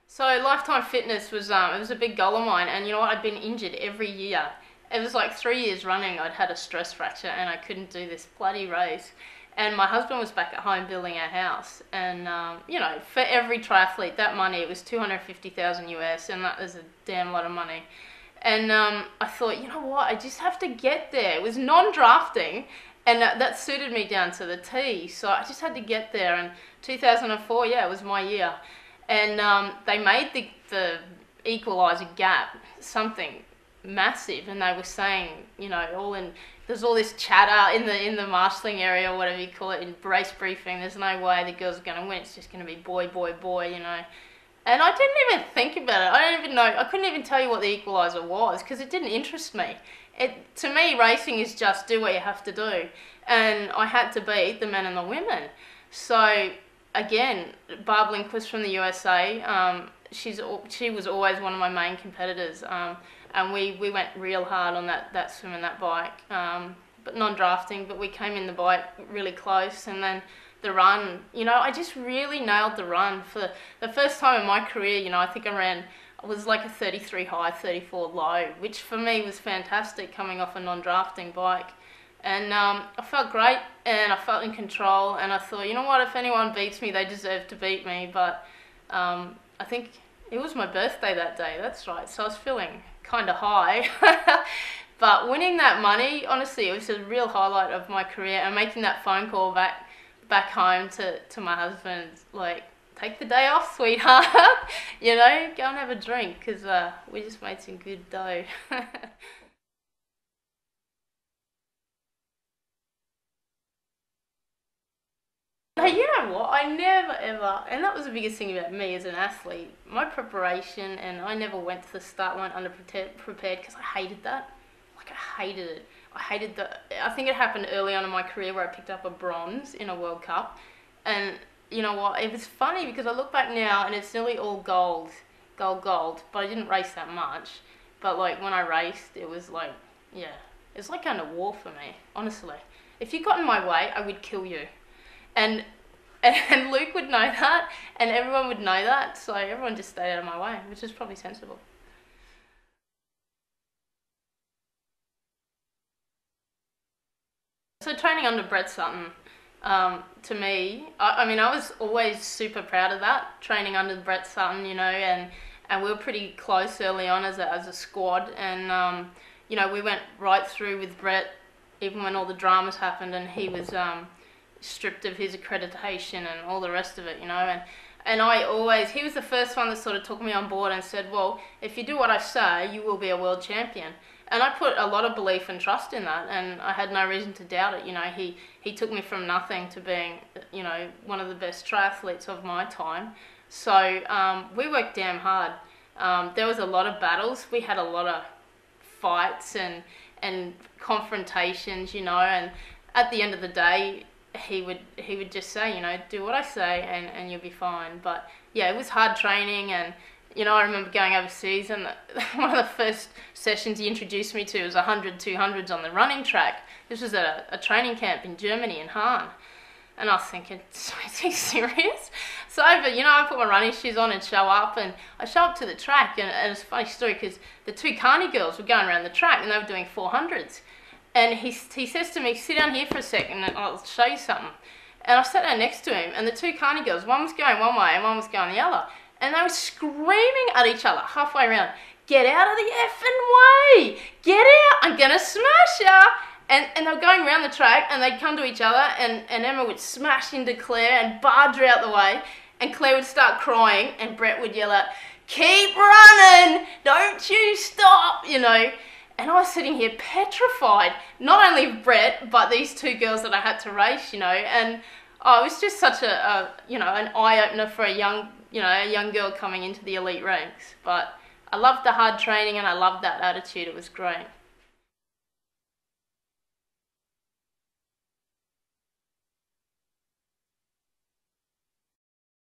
So Lifetime Fitness was it was a big goal of mine, and you know what? I'd been injured every year. It was like 3 years running. I'd had a stress fracture, and I couldn't do this bloody race. And my husband was back at home building our house, and you know, for every triathlete, that money it was 250,000 US, and that was a damn lot of money. And I thought, you know what? I just have to get there. It was non-drafting, and that suited me down to the T. So I just had to get there. And 2004, yeah, it was my year. And they made the equaliser gap something massive, and they were saying, you know, there's all this chatter in the marshalling area or whatever you call it in race briefing. There's no way the girls are going to win. It's just going to be boy, boy, boy, you know. And I didn't even think about it. I don't even know. I couldn't even tell you what the equaliser was because it didn't interest me. To me, racing is just do what you have to do, and I had to beat the men and the women. So again, Barb Lindquist from the USA, she was always one of my main competitors, and we went real hard on that swim and that bike, but non-drafting, but we came in the bike really close, and then the run, you know, I just really nailed the run. For the first time in my career, you know, I think I was like a 33 high, 34 low, which for me was fantastic coming off a non-drafting bike. And I felt great, and I felt in control, and I thought, you know what, if anyone beats me, they deserve to beat me. But I think it was my birthday that day, that's right, so I was feeling kind of high. But winning that money, honestly, it was a real highlight of my career, and making that phone call back home to my husband, like, take the day off, sweetheart, you know, go and have a drink, because we just made some good dough. Hey, you know what? I never ever, and that was the biggest thing about me as an athlete, my preparation, and I never went to the start line under prepared because I hated that. Like, I hated it. I think it happened early on in my career where I picked up a bronze in a World Cup, and you know what? It was funny because I look back now and it's nearly all gold, but I didn't race that much. But like when I raced, it was like, yeah, it's like going to war for me, honestly. If you got in my way, I would kill you. And and Luke would know that, and everyone would know that, so everyone just stayed out of my way, which is probably sensible. So training under Brett Sutton, to me, I mean, I was always super proud of that, training under Brett Sutton, you know, and we were pretty close early on as a squad, and you know, we went right through with Brett, even when all the dramas happened, and he was stripped of his accreditation and all the rest of it, you know, and he was the first one that sort of took me on board and said, well, if you do what I say, you will be a world champion. And I put a lot of belief and trust in that, and I had no reason to doubt it, you know. He took me from nothing to being, you know, one of the best triathletes of my time. So we worked damn hard. There was a lot of battles. We had a lot of fights and confrontations, you know, and at the end of the day, he would just say, you know, do what I say and you'll be fine. But yeah, it was hard training, and you know, I remember going overseas, and one of the first sessions he introduced me to was 100, 200s on the running track. This was at a training camp in Germany, in Hahn. And I was thinking, is he serious? So, but, you know, I put my running shoes on and show up, and I show up to the track, and it's a funny story because the two Carney girls were going around the track, and they were doing 400s. And he says to me, sit down here for a second and I'll show you something. And I sat down next to him, and the two Carney girls, one was going one way and one was going the other. And they were screaming at each other halfway around, get out of the effing way! Get out! I'm gonna smash ya! And they were going around the track, and they'd come to each other, and Emma would smash into Claire and barge her out the way, and Claire would start crying, and Brett would yell out, keep running! Don't you stop! You know. And I was sitting here petrified, not only of Brett, but these two girls that I had to race, you know. And oh, it was just such you know, an eye-opener for a young girl coming into the elite ranks. But I loved the hard training, and I loved that attitude. It was great.